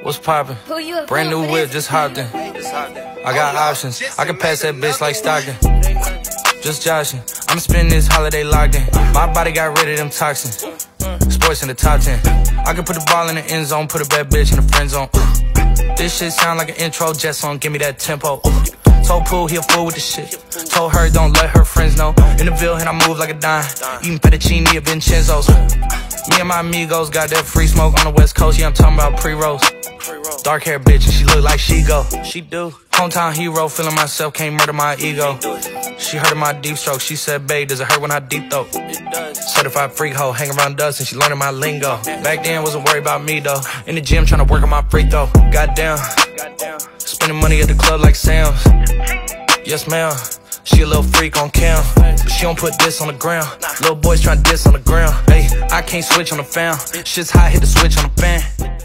What's poppin'? Brand new whip, just hopped in. I got options, I can pass that bitch like Stockton. Just joshing, I'ma spend this holiday locked in. My body got rid of them toxins. Sports in the top 10. I can put the ball in the end zone, put a bad bitch in the friend zone. This shit sound like an intro jet song, give me that tempo. Told Pooh he a fool with the shit. Told her don't let her friends know. In the Ville and I move like a dime. Eating fettuccine at Vincenzo's. Me and my amigos got that free smoke on the West Coast. Yeah, I'm talking about pre-rolls. Dark hair bitch and she look like she go. She do. Hometown hero, feeling myself, can't murder my ego. She heard of my deep stroke, she said, babe, does it hurt when I deep throat? Certified freak hoe, hang around dust and she learning my lingo. Back then, wasn't worried about me though. In the gym, trying to work on my free throw. Goddamn, spending money at the club like Sam's. Yes, ma'am. She a little freak on cam, but she don't put this on the ground. Little boys tryna diss on the ground. Hey, I can't switch on the fam. Shit's hot, hit the switch on the fan.